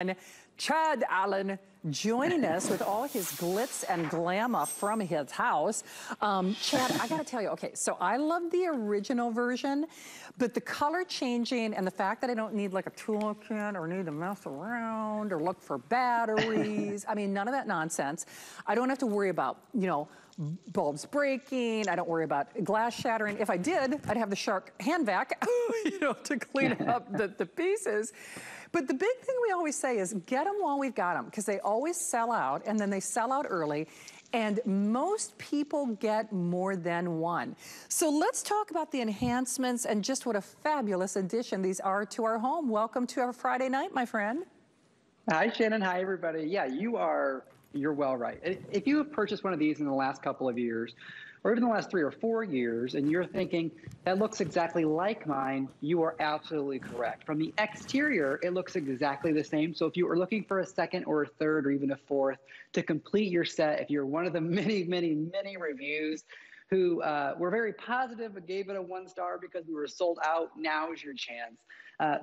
And Chad Allen joining us with all his glitz and glamour from his house. Chad, I gotta tell you, okay, so I love the original version, but the color changing and the fact that I don't need like a toolkit or need to mess around or look for batteries. I mean, none of that nonsense. I don't have to worry about, you know, bulbs breaking. I don't worry about glass shattering. If I did, I'd have the Shark hand vac, you know, to clean up the pieces. But the big thing we always say is get them while we've got them, because they always sell out and then they sell out early. And most people get more than one. So let's talk about the enhancements and just what a fabulous addition these are to our home. Welcome to our Friday night, my friend. Hi, Shannon. Hi, everybody. Yeah, you're well right. If you have purchased one of these in the last couple of years, or even the last 3 or 4 years, and you're thinking, that looks exactly like mine, you are absolutely correct. From the exterior, it looks exactly the same. So if you are looking for a second or a third or even a fourth to complete your set, if you're one of the many, many, many reviews who were very positive and gave it a 1-star because we were sold out, now is your chance.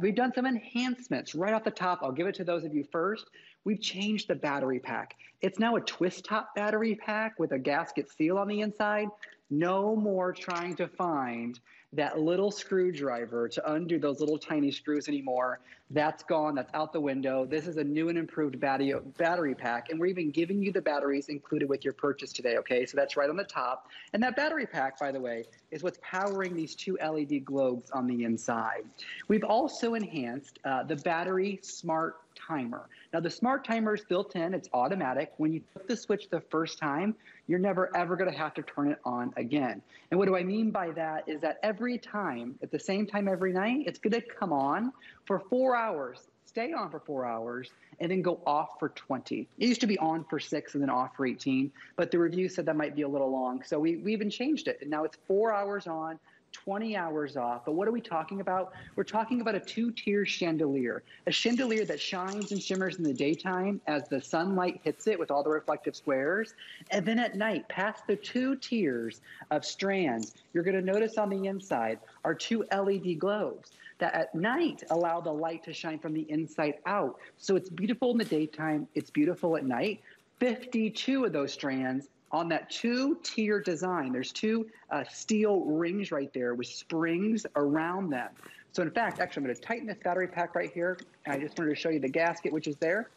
We've done some enhancements right off the top. I'll give it to those of you first. We've changed the battery pack. It's now a twist top battery pack with a gasket seal on the inside. No more trying to find that little screwdriver to undo those little tiny screws anymore. That's gone, that's out the window. This is a new and improved battery pack, and we're even giving you the batteries included with your purchase today, okay? So that's right on the top. And that battery pack, by the way, is what's powering these 2 LED globes on the inside. We've also enhanced the battery smart timer. Now the smart timer is built in, it's automatic. When you flip the switch the first time, you're never ever gonna have to turn it on again. And what do I mean by that is that every time, at the same time every night, it's gonna come on for 4 hours, stay on for 4 hours, and then go off for 20. It used to be on for 6 and then off for 18, but the review said that might be a little long. So we even changed it, and now it's 4 hours on, 20 hours off. But what are we talking about? We're talking about a 2-tier chandelier, a chandelier that shines and shimmers in the daytime as the sunlight hits it with all the reflective squares. And then at night, past the 2 tiers of strands, you're gonna notice on the inside are 2 LED globes that at night allow the light to shine from the inside out. So it's beautiful in the daytime, it's beautiful at night. 52 of those strands on that 2-tier design. There's 2 steel rings right there with springs around them. So in fact, actually I'm gonna tighten this battery pack right here. And I just wanted to show you the gasket, which is there.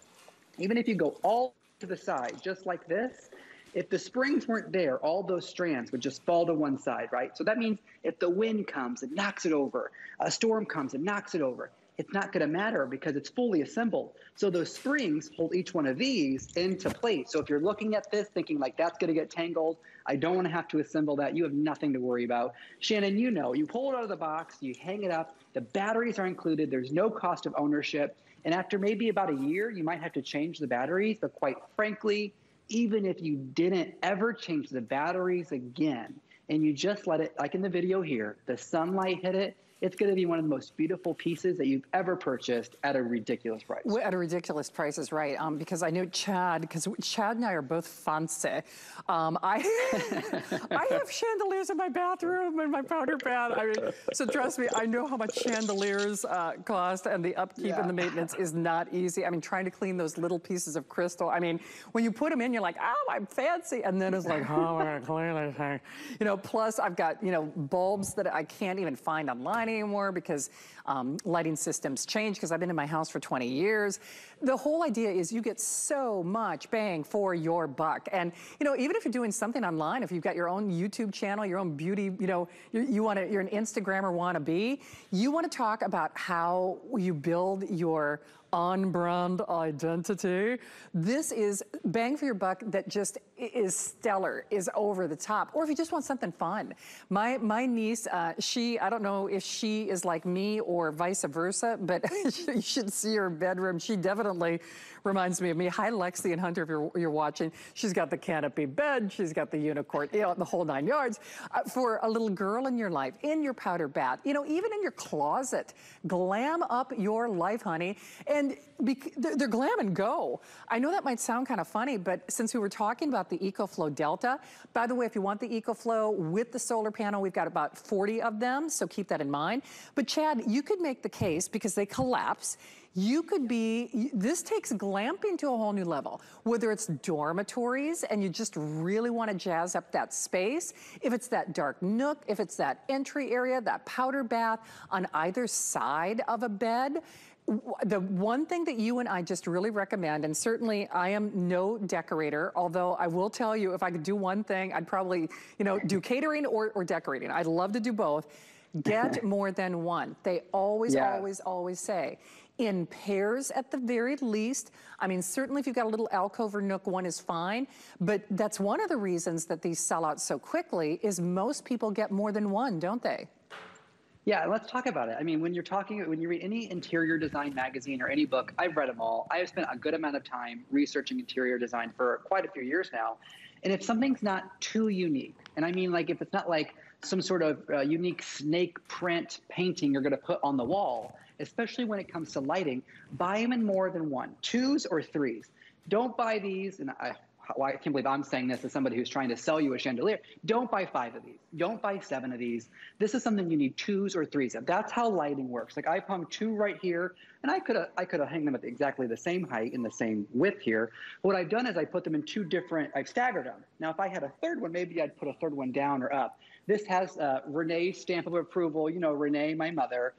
Even if you go all to the side, just like this, if the springs weren't there, all those strands would just fall to one side, right? So that means if the wind comes and knocks it over, a storm comes and knocks it over, it's not gonna matter because it's fully assembled. So those springs hold each one of these into place. So if you're looking at this thinking like that's gonna get tangled, I don't wanna have to assemble that, you have nothing to worry about. Shannon, you know, you pull it out of the box, you hang it up, the batteries are included, there's no cost of ownership, and after maybe about a year, you might have to change the batteries, but quite frankly, even if you didn't ever change the batteries again, and you just let it, like in the video here, the sunlight hit it, it's going to be one of the most beautiful pieces that you've ever purchased at a ridiculous price. Well, at a ridiculous price is right, because I know Chad, because Chad and I are both fancy. I have chandeliers in my bathroom and my powder bath. I mean, so trust me, I know how much chandeliers cost, and the upkeep and the maintenance is not easy. I mean, trying to clean those little pieces of crystal. I mean, when you put them in, you're like, oh, I'm fancy. And then it's like, how am I going to clean this thing? You know, plus I've got, you know, bulbs that I can't even find online anymore because lighting systems change, because I've been in my house for 20 years. The whole idea is you get so much bang for your buck. And, you know, even if you're doing something online, if you've got your own YouTube channel, your own beauty, you know, you're an Instagrammer wannabe, you want to talk about how you build your on-brand identity. This is bang for your buck that just is stellar, is over the top. Or if you just want something fun. My niece, I don't know if she is like me or vice versa, but you should see her bedroom. She definitely reminds me of me. Hi, Lexi and Hunter, if you're watching. She's got the canopy bed. She's got the unicorn, you know, the whole 9 yards. For a little girl in your life, in your powder bath, you know, even in your closet, glam up your life, honey. And And they're glam and go. I know that might sound kind of funny, but since we were talking about the EcoFlow Delta, by the way, if you want the EcoFlow with the solar panel, we've got about 40 of them, so keep that in mind. But Chad, you could make the case, because they collapse, you could be, this takes glamping to a whole new level. Whether it's dormitories and you just really want to jazz up that space, if it's that dark nook, if it's that entry area, that powder bath on either side of a bed. The one thing that you and I just really recommend, and certainly I am no decorator, although I will tell you, if I could do one thing, I'd probably, you know, do catering or decorating. I'd love to do both. Get more than one. They always, always say, in pairs at the very least. I mean, certainly if you've got a little alcove or nook, one is fine, but that's one of the reasons that these sell out so quickly is most people get more than one, don't they? Yeah, let's talk about it. I mean, when you read any interior design magazine or any book, I've read them all. I have spent a good amount of time researching interior design for quite a few years now. And if something's not too unique, and I mean, like, if it's not like some sort of unique snake print painting you're going to put on the wall, especially when it comes to lighting, buy them in more than one, 2s or 3s. Don't buy these, and I can't believe I'm saying this as somebody who's trying to sell you a chandelier. Don't buy 5 of these. Don't buy 7 of these. This is something you need 2s or 3s of. That's how lighting works. Like, I've hung 2 right here, and I could have hung them at exactly the same height and the same width here. What I've done is I put them in 2 different, I've staggered them. Now, if I had a 3rd one, maybe I'd put a 3rd one down or up. This has Renee's stamp of approval. You know, Renee, my mother,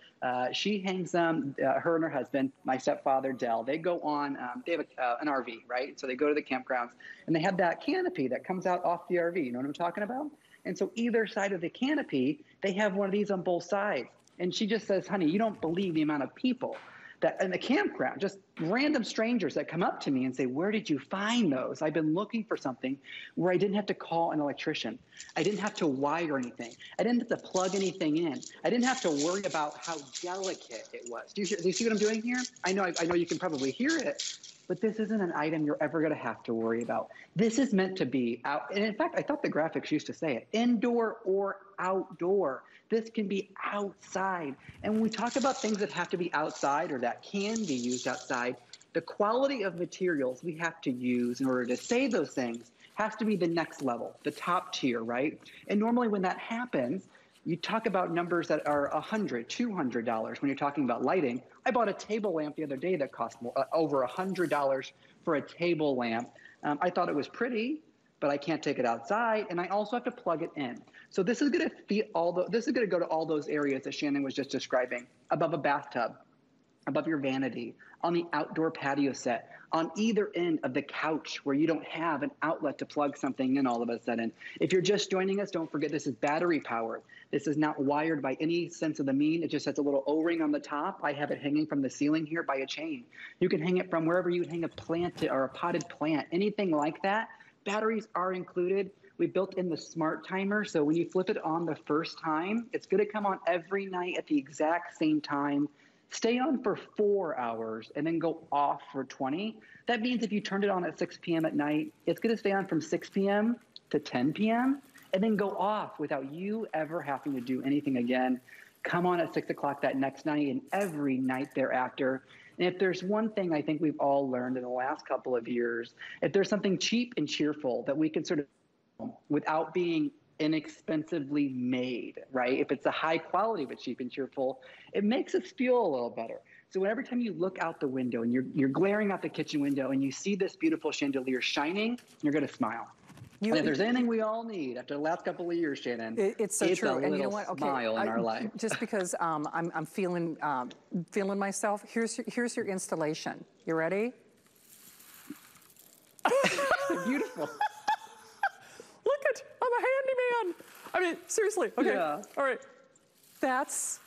she hangs them, her and her husband, my stepfather, Dell. They go on, they have an RV, right? So they go to the campgrounds, and they have that canopy that comes out off the RV. You know what I'm talking about? And so either side of the canopy, they have one of these on both sides. And she just says, honey, you don't believe the amount of people that in the campground, just random strangers that come up to me and say, where did you find those? I've been looking for something where I didn't have to call an electrician. I didn't have to wire anything. I didn't have to plug anything in. I didn't have to worry about how delicate it was. Do you see what I'm doing here? I know you can probably hear it, but this isn't an item you're ever going to have to worry about. This is meant to be out. And in fact, I thought the graphics used to say it, indoor or outdoor. This can be outside. And when we talk about things that have to be outside or that can be used outside, the quality of materials we have to use in order to say those things has to be the next level, the top tier, right? And normally when that happens, you talk about numbers that are $100, $200 when you're talking about lighting. I bought a table lamp the other day that cost over $100 for a table lamp. I thought it was pretty, but I can't take it outside, and I also have to plug it in. So this is going to go to all those areas that Shannon was just describing, above a bathtub, above your vanity, on the outdoor patio set, on either end of the couch where you don't have an outlet to plug something in all of a sudden. If you're just joining us, don't forget this is battery powered. This is not wired by any sense of the mean. It just has a little O-ring on the top. I have it hanging from the ceiling here by a chain. You can hang it from wherever you would hang a plant or a potted plant, anything like that. Batteries are included. We built in the smart timer, so when you flip it on the first time, it's going to come on every night at the exact same time. Stay on for 4 hours and then go off for 20. That means if you turned it on at 6 p.m. at night, it's going to stay on from 6 p.m. to 10 p.m. and then go off without you ever having to do anything again. Come on at 6 o'clock that next night and every night thereafter. And if there's one thing I think we've all learned in the last couple of years, if there's something cheap and cheerful that we can sort of without being inexpensively made, right? If it's a high quality but cheap and cheerful, it makes us feel a little better. So every time you look out the window and you're glaring out the kitchen window and you see this beautiful chandelier shining, you're going to smile. And if there's anything we all need after the last couple of years, Shannon, it's so true. And you know what? Okay, smile in our life. Just because I'm feeling myself. Here's your installation. You ready? Beautiful. Look it! I'm a handyman. I mean, seriously. Okay. Yeah. All right. That's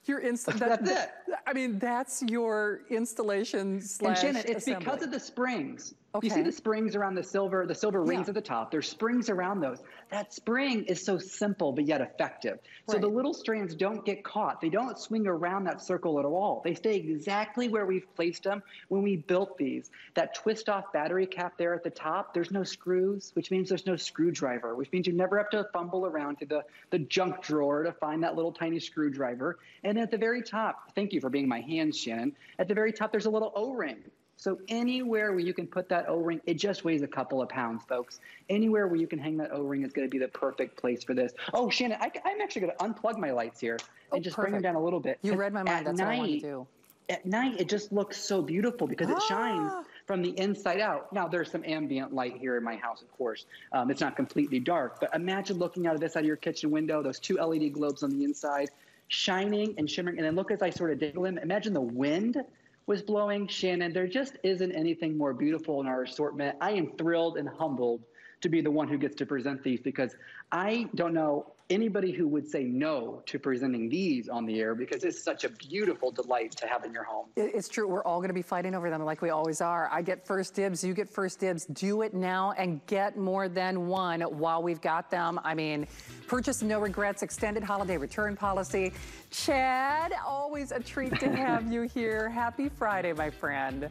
your That's it. I mean, that's your installation / And Shannon, it's assembly. because of the springs. Okay. You see the springs around the silver rings at the top. There's springs around those. That spring is so simple, but yet effective. So the little strands don't get caught. They don't swing around that circle at all. They stay exactly where we've placed them when we built these. That twist-off battery cap there at the top, there's no screws, which means there's no screwdriver, which means you never have to fumble around to the junk drawer to find that little tiny screwdriver. And at the very top, thank you for being my hands, Shannon. At the very top, there's a little O-ring. So anywhere where you can put that O-ring, it just weighs a couple of pounds, folks. Anywhere where you can hang that O-ring is going to be the perfect place for this. Oh, Shannon, I'm actually going to unplug my lights here and just bring them down a little bit. You read my mind. That's what I want to do. At night, it just looks so beautiful because it shines from the inside out. Now, there's some ambient light here in my house, of course. It's not completely dark, but imagine looking out of this, out of your kitchen window, those two LED globes on the inside, shining and shimmering. And then look as I sort of diggle in. Imagine the wind was blowing. Shannon, there just isn't anything more beautiful in our assortment. I am thrilled and humbled to be the one who gets to present these because I don't know anybody who would say no to presenting these on the air because it's such a beautiful delight to have in your home. It's true. We're all going to be fighting over them like we always are. I get first dibs. You get first dibs. Do it now and get more than one while we've got them. I mean, purchase no regrets, extended holiday return policy. Chad, always a treat to have you here. Happy Friday, my friend.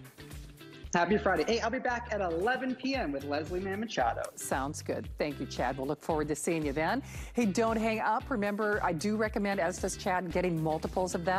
Happy Friday. Hey, I'll be back at 11 p.m. with Leslie Mann Machado. Sounds good. Thank you, Chad. We'll look forward to seeing you then. Hey, don't hang up. Remember, I do recommend, as does Chad, getting multiples of them.